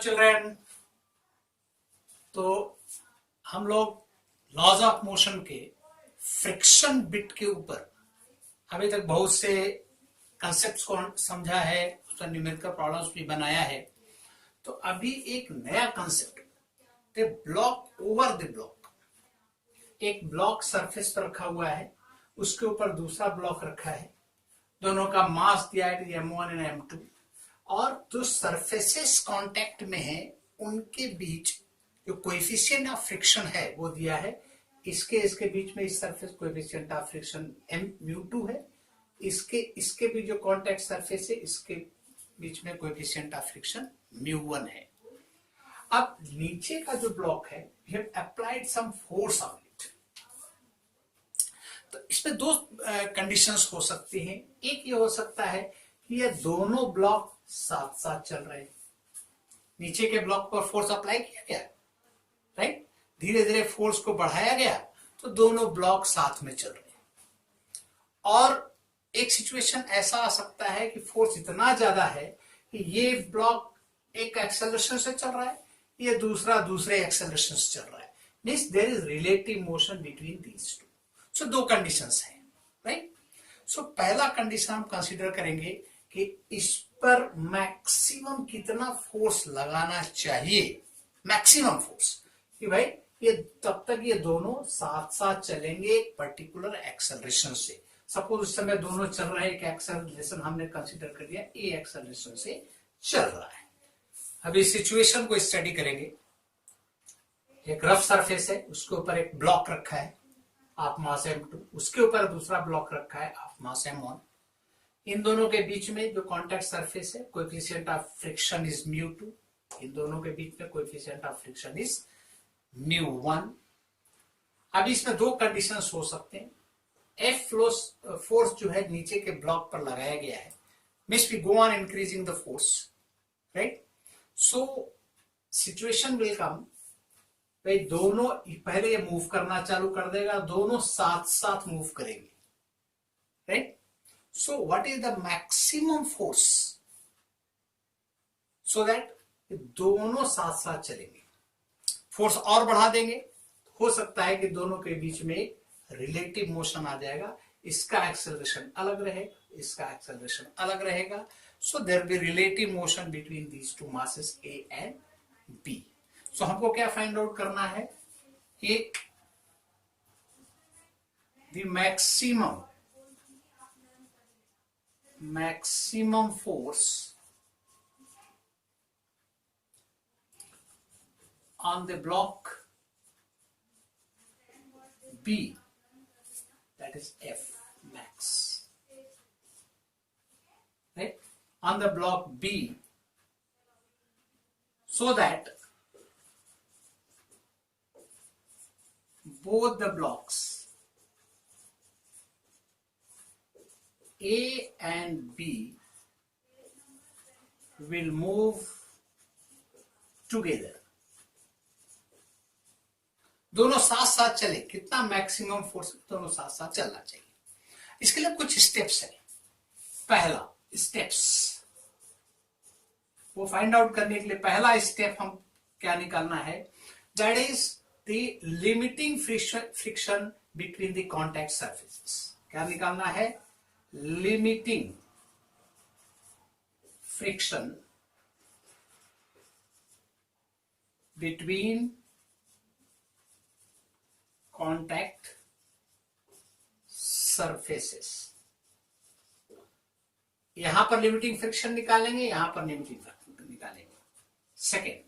Children, तो हम लोग लॉज ऑफ मोशन के फ्रिक्शन बिट के ऊपर अभी तक बहुत से कंसेप्ट्स को समझा है, उसका न्यूमेरिकल प्रॉब्लम्स भी बनाया है। तो अभी एक नया concept, the block over the block. एक ब्लॉक सरफेस पर रखा हुआ है, उसके ऊपर दूसरा ब्लॉक रखा है, दोनों का मास दिया है m1 एंड m2, और जो सरफेसेस कांटेक्ट में है उनके बीच जो कोएफिशिएंट ऑफ फ्रिक्शन है वो दिया है। इसके बीच में इस surface coefficient of friction mu2 है, इसके भी जो कांटेक्ट सरफेस है इसके बीच में कोएफिशिएंट ऑफ फ्रिक्शन mu1 है। अब नीचे का जो ब्लॉक है, we have applied some force on it। तो इसमें दो कंडीशंस हो सकती हैं। एक ये हो सकता है कि ये दोनों ब्लॉक साथ साथ चल रहे हैं, नीचे के ब्लॉक पर फोर्स अप्लाई किया गया, राइट, धीरे धीरे फोर्स को बढ़ाया गया तो दोनों ब्लॉक साथ में चल रहे हैं। और एक सिचुएशन ऐसा आ सकता है कि फोर्स इतना ज्यादा है कि ये ब्लॉक एक एक्सेलरेशन से चल रहा है, ये दूसरा दूसरे एक्सेलरेशन से चल रहा है, means there is relative motion between these two. So दो कंडीशंस हैं, राइट। सो पहला कंडीशन हम कंसीडर करेंगे कि इस पर मैक्सिमम कितना फोर्स लगाना चाहिए, मैक्सिमम फोर्स, कि भाई ये तब तक ये दोनों साथ साथ चलेंगे एक पर्टिकुलर एक्सेलरेशन से। सपोज उस समय दोनों चल रहे हैं, एक एक्सेलरेशन हमने कंसीडर कर लिया, ए एक्सेलरेशन से चल रहा है। अब इस सिचुएशन को स्टडी करेंगे। एक रफ सरफेस है, उसके ऊपर एक ब्लॉक रखा है ऑफ मास m2, उसके ऊपर दूसरा ब्लॉक रखा है ऑफ मास m1। इन दोनों के बीच में जो कांटेक्ट सरफेस है, coefficient of friction is mu2, इन दोनों के बीच में coefficient of friction is mu1। अब इसमें दो कंडीशंस हो सकते हैं। F फोर्स जो है नीचे के ब्लॉक पर लगाया गया है, means we go on increasing the force, right. So situation will come, भाई दोनों पहले ये मूव करना चालू कर देगा, दोनों साथ साथ मूव करेंगे, right. So what is the maximum force so that दोनों साथ साथ चलेंगे। फोर्स और बढ़ा देंगे, हो सकता है कि दोनों के बीच में रिलेटिव मोशन आ जाएगा, इसका एक्सेलरेशन अलग रहेगा, इसका एक्सेलरेशन अलग रहेगा। So there be relative motion between these two masses A and B। So हमको क्या फाइंड आउट करना है कि the maximum force on the block B, that is F max, right, on the block B, so that both the blocks A and B will move together। दोनों साथ साथ चले, कितना मैक्सिमम फोर्स, दोनों साथ साथ चलना चाहिए। इसके लिए कुछ स्टेप्स है। पहला स्टेप्स वो फाइंड आउट करने के लिए पहला स्टेप हम क्या निकालना है, that is the limiting friction between the contact surfaces. क्या निकालना है, limiting friction between contact surfaces. यहां पर लिमिटिंग फ्रिक्शन निकालेंगे, यहां पर लिमिटिंग फ्रिक्शन निकालेंगे। Second,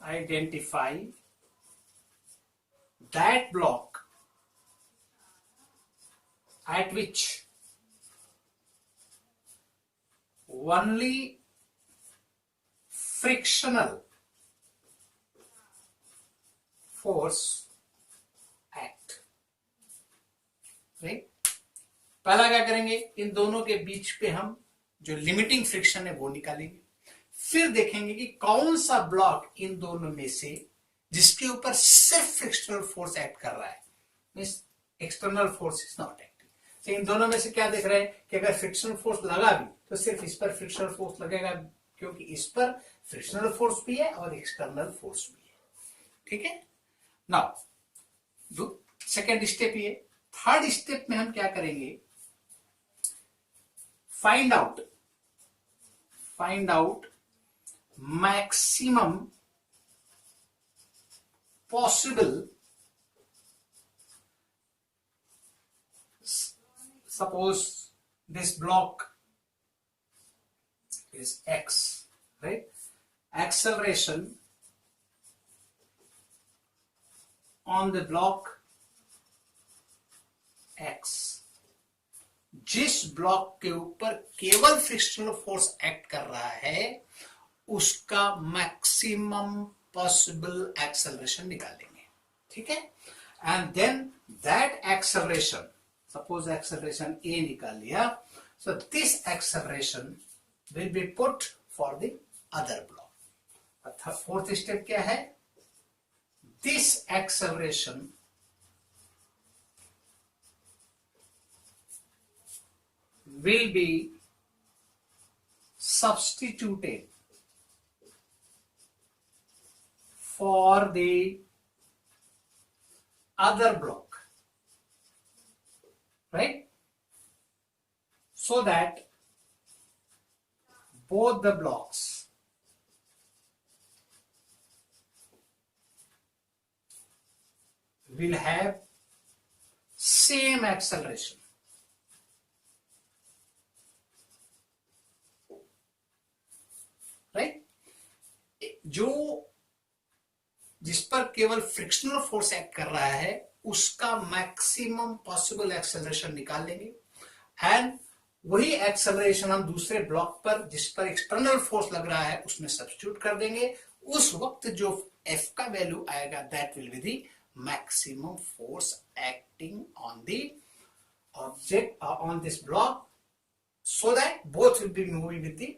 identify that block at which only frictional force act, right। पहला क्या करेंगे, इन दोनों के बीच पे हम जो लिमिटिंग फ्रिक्शन है वो निकालेंगे। फिर देखेंगे कि कौन सा ब्लॉक इन दोनों में से जिसके ऊपर सिर्फ फ्रिक्शनल फोर्स एक्ट कर रहा है, means external force is not acting. तो इन दोनों में से क्या देख रहे हैं कि अगर फ्रिक्शनल फोर्स लगा भी तो सिर्फ इस पर फ्रिक्शनल फोर्स लगेगा, क्योंकि इस पर फ्रिक्शनल फोर्स भी है और एक्सटर्नल फोर्स भी है। ठीक है, नाउ सेकेंड स्टेप ये। थर्ड स्टेप में हम क्या करेंगे, find out maximum possible, suppose this block is x, right? Acceleration on the block x, जिस ब्लॉक के ऊपर केवल फ्रिक्शनल फोर्स एक्ट कर रहा है उसका मैक्सिमम पॉसिबल एक्सेलरेशन निकालेंगे। ठीक है, and then that acceleration, suppose acceleration A निकाल लिया, so this acceleration will be put for the other block. Fourth step क्या है, this acceleration will be substituted for the other block, right? So that both the blocks will have same acceleration. Right, जो जिस पर केवल frictional force act कर रहा है उसका मैक्सिमम पॉसिबल एक्सेलरेशन निकाल लेंगे, एंड वही एक्सेलरेशन हम दूसरे ब्लॉक पर जिस पर एक्सटर्नल फोर्स लग रहा है उसमें सब्स्टिट्यूट कर देंगे। उस वक्त जो एफ का वैल्यू आएगा that will be the maximum force acting on the object on this block, so that both will be moving with the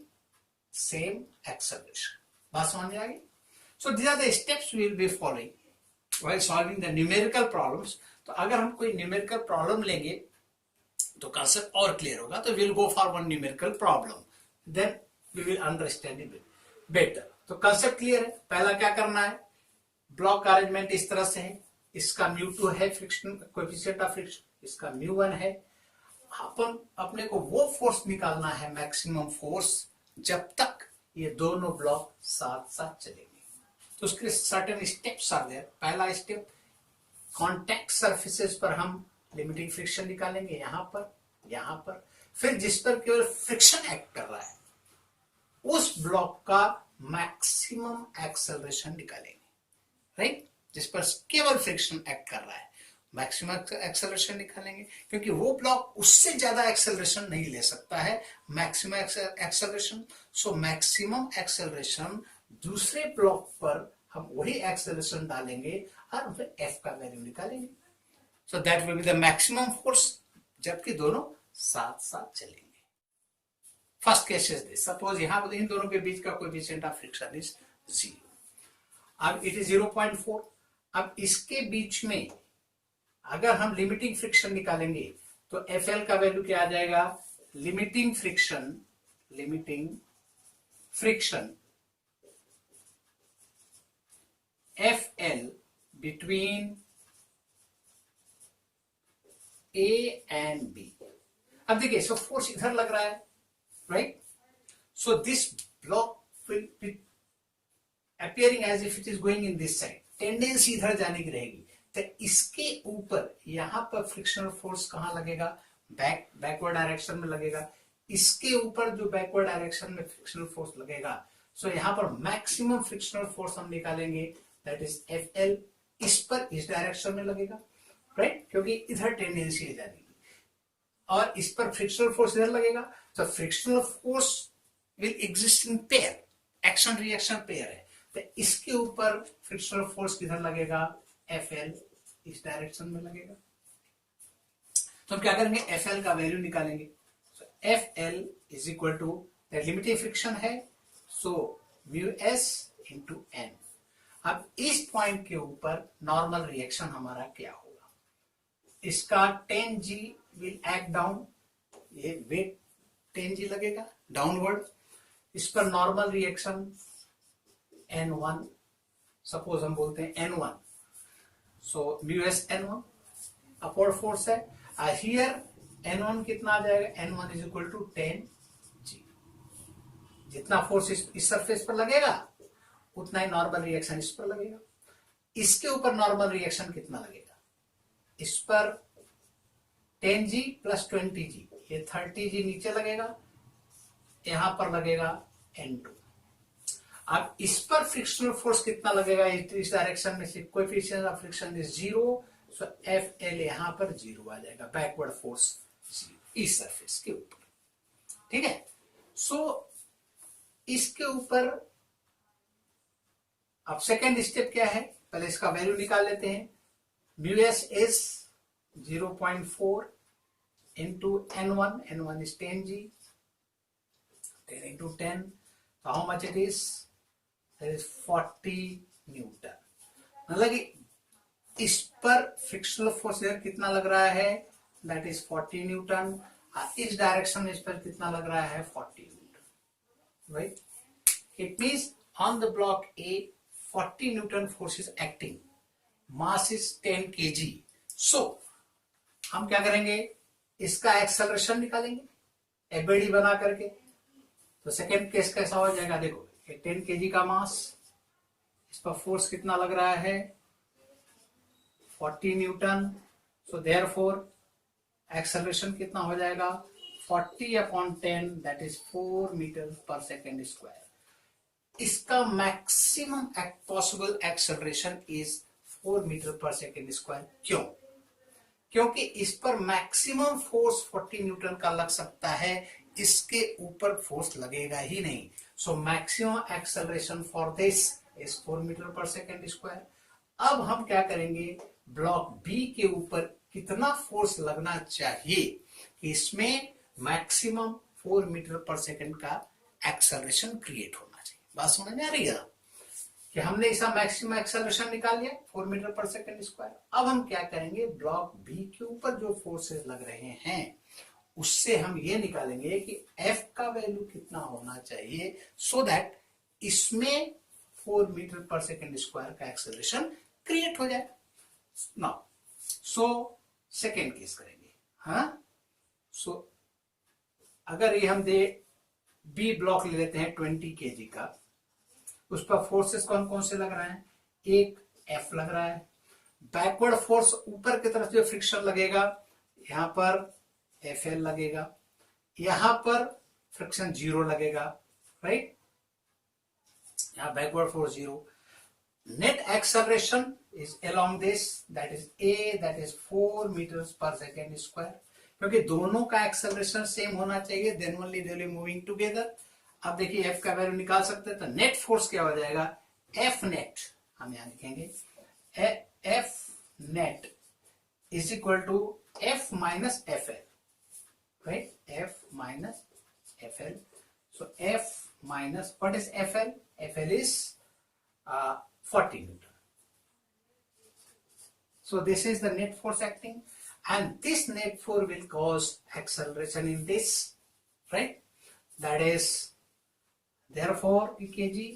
same acceleration. बात समझ में आ गई? So these are the steps we will be following while solving the numerical problems. तो अगर हम कोई numerical problem लेंगे तो कंसेप्ट और क्लियर होगा। तो will go for one numerical problem, then we will understand it better. तो कंसेप्ट क्लियर है। पहला क्या करना है, ब्लॉक अरेंजमेंट इस तरह से है, इसका μ2 है फ्रिक्शन कोएफिशिएंट ऑफ फ्रिक्शन, इसका μ1 है। अपन अपने को वो फोर्स निकालना है मैक्सिमम फोर्स जब तक ये दोनों ब्लॉक साथ साथ चलेंगे। तो उसके सर्टेन स्टेप्स आर देयर। पहला स्टेप, कॉन्टैक्ट सरफेसेस पर हम लिमिटिंग फ्रिक्शन निकालेंगे, यहां पर। फिर जिस पर केवल फ्रिक्शन एक्ट कर रहा है उस ब्लॉक का मैक्सिमम एक्सेलरेशन निकालेंगे, राइट? जिस पर केवल फ्रिक्शन एक्ट कर रहा है मैक्सिमम एक्सेलरेशन निकालेंगे, क्योंकि वो ब्लॉक उससे ज्यादा एक्सेलरेशन नहीं ले सकता है मैक्सिमम एक्सेलरेशन। सो मैक्सिमम एक्सेलरेशन दूसरे ब्लॉक पर हम वही एक्सेलरेशन डालेंगे और फिर एफ का वैल्यू निकालेंगे। So that will be the maximum force जबकि दोनों साथ साथ चलेंगे। First case is this, suppose यहां पर इन दोनों के बीच का कोएफिशिएंट ऑफ फ्रिक्शन इज 0। अब इट इज 0.4। अब इसके बीच में अगर हम लिमिटिंग फ्रिक्शन निकालेंगे तो एफ एल का वैल्यू क्या आ जाएगा, limiting friction F L between A and B. अब देखिए, सो फोर्स इधर लग रहा है, right? So this block will be appearing as if it is going in this side, tendency इधर जाने की रहेगी। तो इसके ऊपर यहां पर फ्रिक्शनल फोर्स कहां लगेगा, बैकवर्ड डायरेक्शन में लगेगा। इसके ऊपर जो बैकवर्ड डायरेक्शन में फ्रिक्शनल फोर्स लगेगा, सो यहां पर मैक्सिमम फ्रिक्शनल फोर्स हम निकालेंगे, दैट इज एफ एल। इस पर इस डायरेक्शन में लगेगा, राइट? क्योंकि इधर टेंडेंसी है जाने की, और इस पर फ्रिक्शनल फोर्स इधर लगेगा। तो frictional force will exist in pair, action reaction pair है। तो इसके ऊपर फ्रिक्शनल फोर्स किधर लगेगा, एफ एल इस डायरेक्शन में लगेगा। तो हम क्या करेंगे, एफ एल का वैल्यू निकालेंगे। F L is equal to limiting friction है, so mu S into N. अब इस पॉइंट के ऊपर नॉर्मल रिएक्शन हमारा क्या होगा, इसका 10 जी विल एक्ट डाउन, ये वेट 10g लगेगा डाउनवर्ड, इस पर नॉर्मल रिएक्शन N1, सपोज हम बोलते हैं N1, सो म्यूएस N1 अपवर्ड फोर्स है। हियर N1 कितना आ जाएगा, N1 is equal to 10g। जितना फोर्स इस सरफेस पर लगेगा उतना ही नॉर्मल रिएक्शन इस पर लगेगा। इसके ऊपर नॉर्मल रिएक्शन कितना लगेगा, इस पर 10g प्लस 20g, ये 30g नीचे लगेगा, यहां पर लगेगा N2। अब इस पर फ्रिक्शनल फोर्स कितना लगेगा, इस डायरेक्शन में से coefficient of friction is 0, so FL यहां पर 0 आ जाएगा, बैकवर्ड फोर्स 0 इस सरफेस के ऊपर। ठीक है, सो इसके ऊपर अब सेकेंड स्टेप क्या है, पहले इसका वैल्यू निकाल लेते हैं। Mu s is 0.4 into N1, N1 is 10g, 10 into 10, so how much it is? That is 40 Newton। मतलब कि इस पर फ्रिक्शनल फोर्स कितना लग रहा है, that is 40 Newton। इस डायरेक्शन में इस पर कितना लग रहा है, 40 Newton, right? It means on the block A 40 Newton force is acting, mass is 10 kg। so हम क्या करेंगे, इसका एक्सेलरेशन निकालेंगे एबीडी बना करके। तो सेकेंड केस कैसा हो जाएगा, देखो ये 10 kg का मास, इस पर फोर्स कितना लग रहा है, 40 न्यूटन। सो देयरफॉर एक्सेलरेशन कितना हो जाएगा, 40/10, that is 4 metre per second square. इसका maximum possible acceleration is 4 metre per second square. क्यों, क्योंकि इस पर मैक्सिमम फोर्स 40 न्यूटन का लग सकता है, इसके ऊपर फोर्स लगेगा ही नहीं। So maximum acceleration for this is 4 metre per second square. अब हम क्या करेंगे, ब्लॉक बी के ऊपर कितना फोर्स लगना चाहिए कि इसमें मैक्सिमम 4 मीटर पर सेकेंड का एक्सेलरेशन क्रिएट होना चाहिए। बात समझ में आ रही है कि हमने इसका मैक्सिमम एक्सेलरेशन निकाल लिया 4 मीटर पर सेकेंड स्क्वायर। अब हम क्या करेंगे, ब्लॉक बी के ऊपर जो फोर्सेस लग रहे हैं उससे हम ये निकालेंगे कि F का वैल्यू कितना होना चाहिए, सो दैट इसमें 4 मीटर पर सेकेंड स्क्वायर का एक्सेलरेशन क्रिएट हो जाए। नाउ सो सेकेंड केस करेंगे। हाँ, सो अगर ये हम दे बी ब्लॉक ले लेते हैं 20 kg का, उस पर फोर्सेस कौन कौन से लग रहे हैं, एक F लग रहा है, बैकवर्ड फोर्स ऊपर की तरफ जो फ्रिक्शन लगेगा यहां पर FL लगेगा, यहां पर फ्रिक्शन 0 लगेगा, राइट, यहां backward force 0। Net acceleration is along this, that is A, that is 4 metres per second square. क्योंकि दोनों का एक्सेलरेशन सेम होना चाहिए, then only they will be moving together. अब देखिए F का वैल्यू निकाल सकते हैं, तो नेट फोर्स क्या हो जाएगा, F नेट हम यहां लिखेंगे, F net is equal to F minus FL, right, F minus FL। So F minus what is FL, FL is 40 Newton। So this is the net force acting, and this net force will cause acceleration in this, right? That is therefore kg,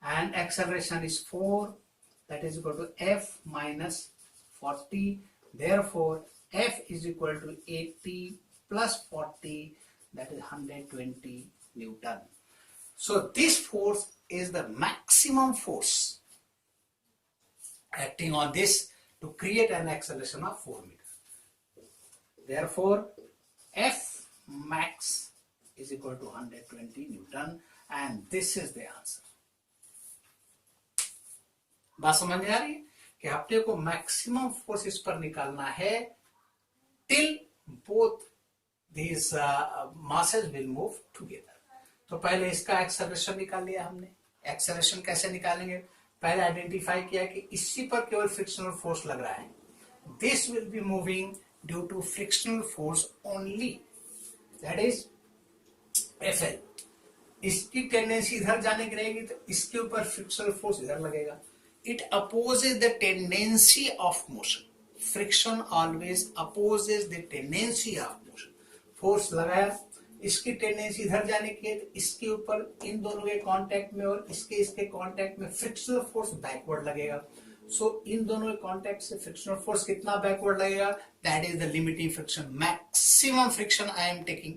and acceleration is 4, that is equal to F minus 40. Therefore F is equal to 80 plus 40, that is 120 Newton. So this force is the maximum force acting on this to create an acceleration of 4 meters. Therefore F max is equal to 120 Newton, and this is the answer. बात समझ में आ रही है कि आपने को maximum force इस पर निकालना है till both these masses will move together। तो पहले इसका एक्सेलरेशन निकाल लिया हमने। एक्सेलरेशन कैसे निकालेंगे, पहले आइडेंटिफाई किया कि इसी पर केवल फ्रिक्शनल फोर्स लग रहा है, this will be moving due to frictional force only, that is FL। इसकी टेंडेंसी इधर जाने की रहेगी तो इसके ऊपर फ्रिक्शनल फोर्स इधर लगेगा। It opposes the tendency of motion. Friction always opposes the tendency of motion. Force लगाया, इसकी टेंडेंसी इधर जाने की है, तो इसके ऊपर इन दोनों के कांटेक्ट में और इसके कांटेक्ट में फ्रिक्शनल फोर्स बैकवर्ड लगेगा। सो इन दोनों के कांटेक्ट से फ्रिक्शनल फोर्स कितना बैकवर्ड लगेगा, that is the limiting friction. Maximum friction I am taking,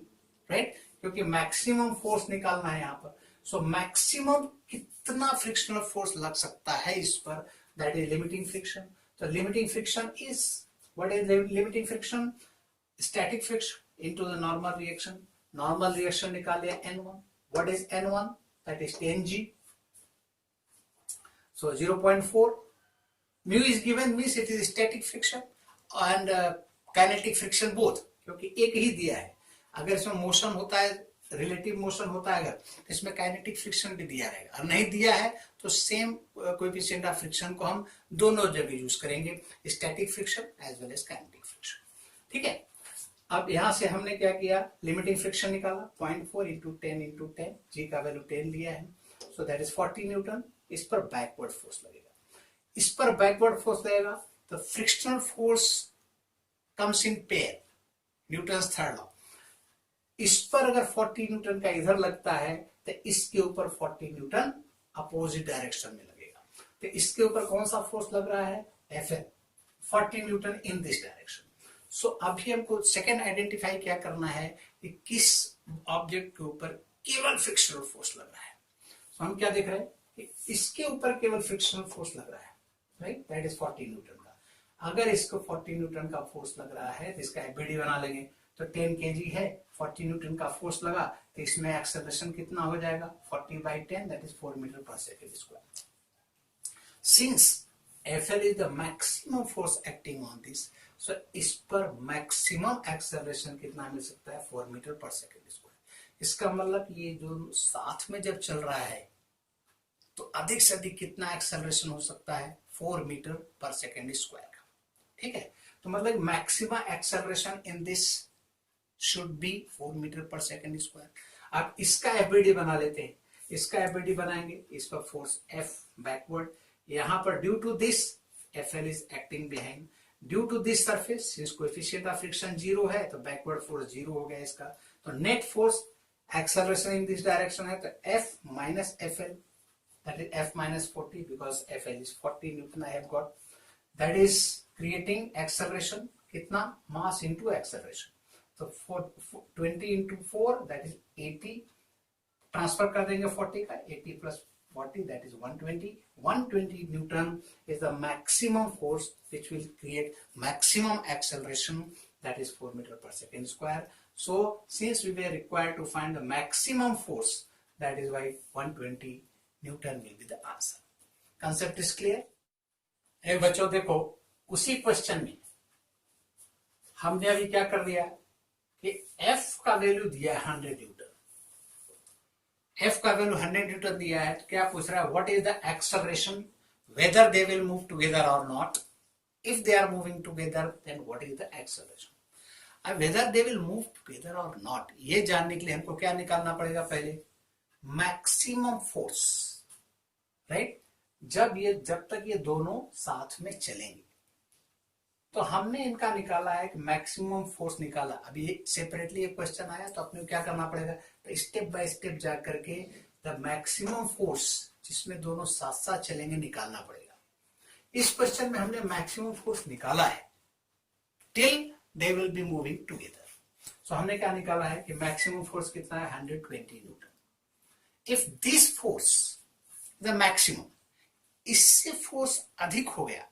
right, क्योंकि मैक्सिमम फोर्स निकालना है यहाँ पर। सो मैक्सिमम कितना फ्रिक्शनल फोर्स लग सकता है इस पर, दैट इज लिमिटिंग फ्रिक्शन। तो limiting friction is, what is limiting friction? Static friction into the normal reaction. Normal reaction निकालिए N1, what is N1? That is 10G। So 0.4 mu is given, means it is static friction and kinetic friction both, क्योंकि एक ही दिया है। अगर इसमें motion होता है, relative motion होता है अगर, तो इसमें काइनेटिक फ्रिक्शन भी दिया रहेगा, और नहीं दिया है तो सेम कोएफिशिएंट ऑफ फ्रिक्शन को हम दोनों जगह यूज करेंगे, static friction as well as kinetic friction. ठीक है, अब यहां से हमने क्या किया, लिमिटिंग फ्रिक्शन निकाला, 0.4 इंटू 10 इंटू 10, जी का वैल्यू 10 लिया है, सो दैट इज 40 न्यूटन। इस पर बैकवर्ड फोर्स लगेगा, इस पर बैकवर्ड फोर्स लगेगा, तो frictional force comes in pair, Newton's third law. इस पर अगर 40 न्यूटन का इधर लगता है तो इसके ऊपर 40 न्यूटन अपोजिट डायरेक्शन में लगेगा। तो इसके ऊपर कौन सा फोर्स लग रहा है, Fn, 40 newton in this direction. So अभी हमको सेकेंड आइडेंटिफाई क्या करना है कि किस ऑब्जेक्ट के ऊपर केवल फ्रिक्शनल फोर्स लग रहा है। तो हम क्या देख रहे हैं कि इसके ऊपर केवल फ्रिक्शनल फोर्स लग रहा है, राइट, दैट इज 40 न्यूटन का। अगर इसको 40 न्यूटन का फोर्स लग रहा है तो इसका एबीडी बना लेंगे, तो 10 kg है, 40 न्यूटन का फोर्स लगा, तो इसमें एक्सेलरेशन कितना हो जाएगा, 40/10, that is 4 metre per second square. Since FL is the maximum force acting on this, so इस पर मैक्सिमम एक्सेलरेशन कितना मिल सकता है, 4 मीटर पर सेकेंड स्क्वायर। इसका मतलब ये जो साथ में जब चल रहा है तो अधिक से अधिक कितना एक्सेलरेशन हो सकता है, 4 मीटर पर सेकेंड स्क्वायर का। ठीक है, तो मतलब maximum acceleration in this should be 4 metre per second square. अब इसका एफबीडी बना लेते हैं, इसका एफबीडी बनाएंगे, इस पर फोर्स F बैकवर्ड, यहां पर due to this FL is acting behind, due to this surface since coefficient of friction 0 है तो बैकवर्ड फोर्स 0 हो गया इसका। तो net force acceleration in this direction है, तो F minus FL, that is F minus 40 because FL is 40 Newton I have got, that is creating acceleration, कितना, mass into acceleration। तो 20 into 4 that is 80, ट्रांसफर कर देंगे 40 का, 80 plus 40 that is 120। 120 Newton is the maximum force which will create maximum acceleration, that is 4 meter per second square। So since we were required to find the maximum force, that is why 120 Newton will be the answer। Concept is clear? ए बच्चों देखो, उसी question में हमने अभी क्या कर दिया कि F का वैल्यू दिया है 100 न्यूटन, F का वैल्यू 100 न्यूटन दिया है, तो क्या पूछ रहा है, what is the acceleration, whether they will move together और not, if they are moving together then what is the acceleration. अब whether they will move together और नॉट, ये जानने के लिए हमको क्या निकालना पड़ेगा, पहले मैक्सिमम फोर्स, राइट, जब तक ये दोनों साथ में चलेंगे। तो हमने इनका निकाला है कि मैक्सिमम फोर्स निकाला, अभी सेपरेटली एक क्वेश्चन आया तो अपने क्या करना पड़ेगा, तो स्टेप बाय स्टेप जा करके द मैक्सिमम फोर्स जिसमें दोनों साथ साथ चलेंगे निकालना पड़ेगा। इस क्वेश्चन में हमने मैक्सिमम फोर्स निकाला है till they will be moving together. So हमने क्या निकाला है कि मैक्सिमम फोर्स कितना है, 120 Newton. If this force the maximum, इससे फोर्स अधिक हो गया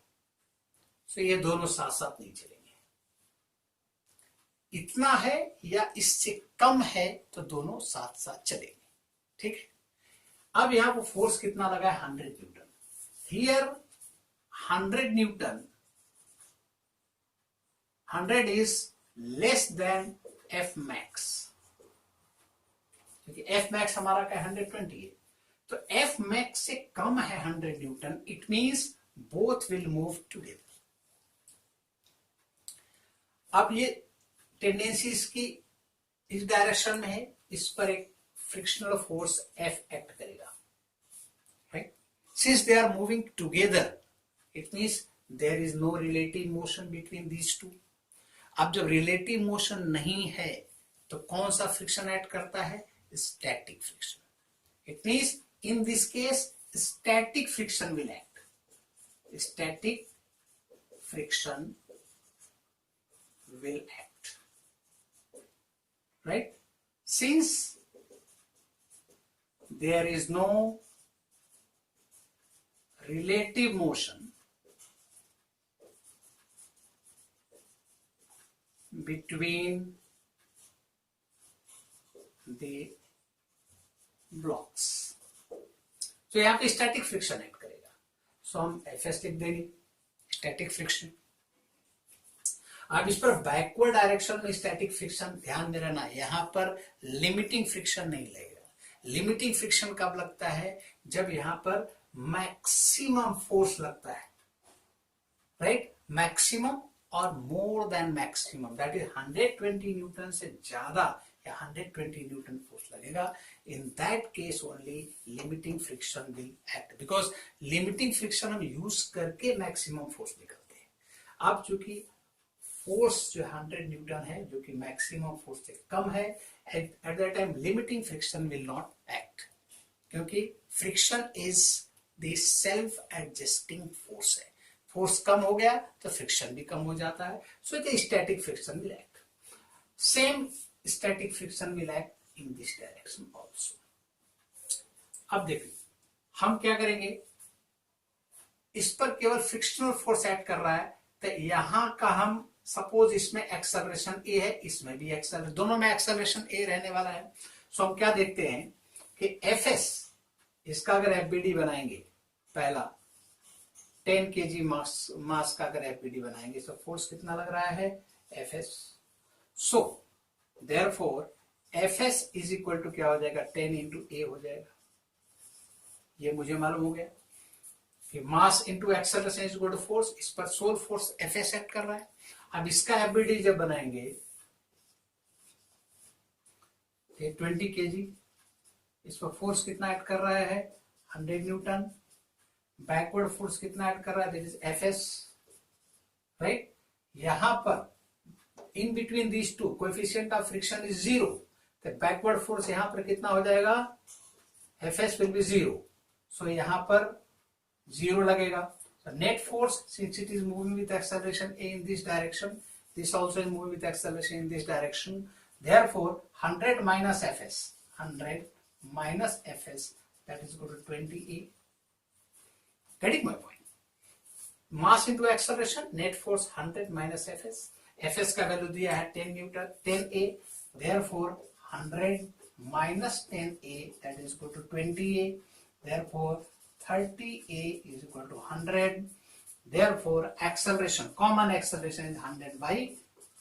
तो ये दोनों साथ साथ नहीं चलेंगे, इतना है या इससे कम है तो दोनों साथ साथ चलेंगे। ठीक है, अब यहां पर फोर्स कितना लगा है, 100 Newton. Here 100 Newton, 100 is less than F max, क्योंकि F मैक्स हमारा क्या 120 है, तो F मैक्स से कम है 100 Newton, it means both will move together. अब ये टेंडेंसी इसकी इस डायरेक्शन में है, इस पर एक फ्रिक्शनल फोर्स F एक्ट करेगा, right. Since they are moving together it means there is no relative motion between these two. अब जब रिलेटिव मोशन नहीं है तो कौन सा फ्रिक्शन एक्ट करता है? Static friction. It means in this case static friction will act. Static friction will act, right? Since there is no relative motion between the blocks, तो यहां पे स्टैटिक फ्रिक्शन एक्ट करेगा। सो हम एफएस लिख देंगे, static friction. अब इस पर बैकवर्ड डायरेक्शन में स्टैटिक फ्रिक्शन, ध्यान में रहना, यहां पर लिमिटिंग फ्रिक्शन नहीं लगेगा। लिमिटिंग फ्रिक्शन कब लगता है? जब यहां पर मैक्सिमम फोर्स लगता है, राइट? मैक्सिमम और more than maximum, that is 120 Newton से ज्यादा या 120 न्यूटन फोर्स लगेगा। In that case only limiting friction will act, because limiting friction हम यूज करके मैक्सिमम फोर्स निकलते हैं। अब चूंकि फोर्स जो 100 न्यूटन है, जो कि मैक्सिमम फोर्स से कम है, at that time limiting friction will not act, क्योंकि friction is the self adjusting force है। फोर्स कम हो गया तो फ्रिक्शन भी कम हो जाता है। So the static friction will act. Same static friction will act in this direction also. अब देखिए हम क्या करेंगे, इस पर केवल फ्रिक्शनल फोर्स एक्ट कर रहा है, तो यहां का हम सपोज इसमें एक्सेलरेशन ए है, इसमें भी एक्सेलरेशन, दोनों में एक्सेलरेशन ए रहने वाला है। सो हम क्या देखते हैं कि एफ एस, इसका अगर एफबीडी बनाएंगे, पहला 10 kg मास का अगर एफबीडी बनाएंगे, तो फोर्स कितना लग रहा है? F S. So therefore F S is equal to क्या हो जाएगा? 10 इंटू ए हो जाएगा। ये मुझे मालूम हो गया कि mass into acceleration is equal to force. इस पर sole force F S act कर रहा है। अब इसका एफबीडी जब बनाएंगे, 20 kg, इस पर फोर्स कितना ऐड कर रहा है? 100 न्यूटन। बैकवर्ड फोर्स कितना ऐड कर रहा है? That is F S, right? यहां पर इन between these to coefficient of friction is 0, तो बैकवर्ड फोर्स यहां पर कितना हो जाएगा? F S will be 0। सो यहां पर 0 लगेगा। So net force, since it is moving with acceleration a in this direction, this also is moving with acceleration in this direction. Therefore, 100 minus fs, 100 minus fs, that is equal to 20a. Getting my point? Mass into acceleration, net force 100 minus fs. fs का value दिया है 10 Newton, 10a. Therefore, 100 minus 10a, that is equal to 20a. Therefore, 30a is equal to 100. Therefore, acceleration, common acceleration is 100 by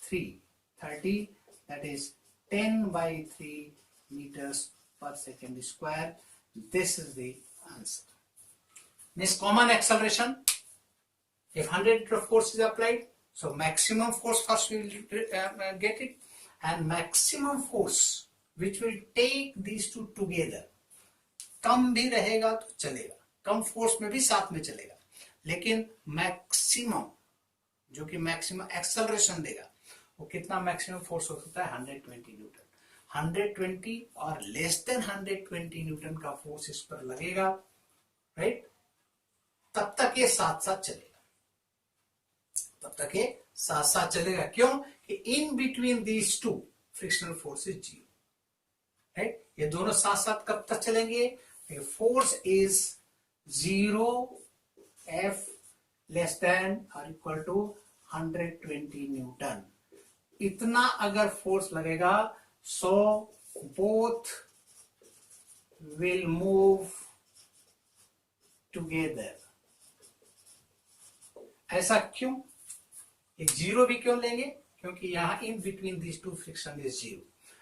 3. 30, that is 10 by 3 meters per second square. This is the answer. This common acceleration, if 100 meter force is applied, so maximum force first we will get it, and maximum force which will take these two together, कम भी रहेगा तो चलेगा, कम force में भी साथ में चलेगा, लेकिन मैक्सिमम जो कि मैक्सिमम एक्सेलरेशन देगा, वो कितना मैक्सिमम फोर्स हो सकता है? 120 न्यूटन। 120 और लेस देन 120 न्यूटन का फोर्स इस पर लगेगा, राइट? तब तक ये साथ साथ चलेगा, तब तक ये साथ साथ चलेगा। क्यों? कि in between these two frictional force is 0, right? ये दोनों साथ साथ कब तक चलेंगे? Force is 0 F less than और इक्वल टू 120 न्यूटन। इतना अगर फोर्स लगेगा, so both will move together. ऐसा क्यों? एक 0 भी क्यों लेंगे? क्योंकि यहां in between this two friction is 0।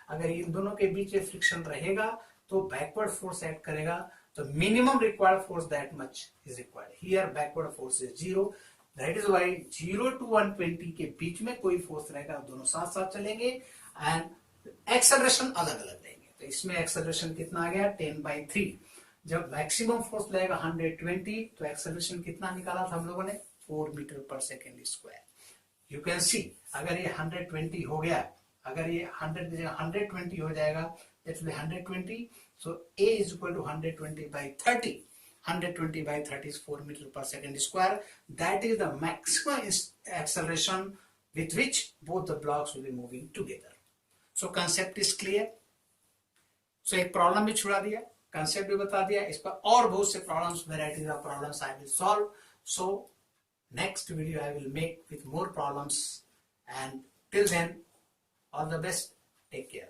अगर इन दोनों के बीच में फ्रिक्शन रहेगा तो बैकवर्ड फोर्स एक्ट करेगा, तो minimum required force that much is required. Here backward force is 0, that is why 0 to 120 के बीच में कोई फोर्स रहेगा, दोनों साथ साथ चलेंगे, एंड एक्सेलरेशन अलग अलग लेंगे। तो इसमें एक्सेलरेशन कितना आ गया? 10/3। जब मैक्सिमम फोर्स लगेगा 120, तो एक्सेलरेशन कितना निकाला था हम लोगों ने? 4 metre per second square. You can see अगर ये 120 हो गया, अगर ये 100 की जगह 120 हो जाएगा, that will be 120. So A is equal to 120 by 30. 120 by 30 is 4 meter per second square. That is the maximum acceleration with which both the blocks will be moving together. So concept is clear. So एक problem भी छुड़ा दिया, concept भी बता दिया. इस पर और बहुत से problems, varieties of problems I will solve. So next video I will make with more problems, and till then, all the best, take care.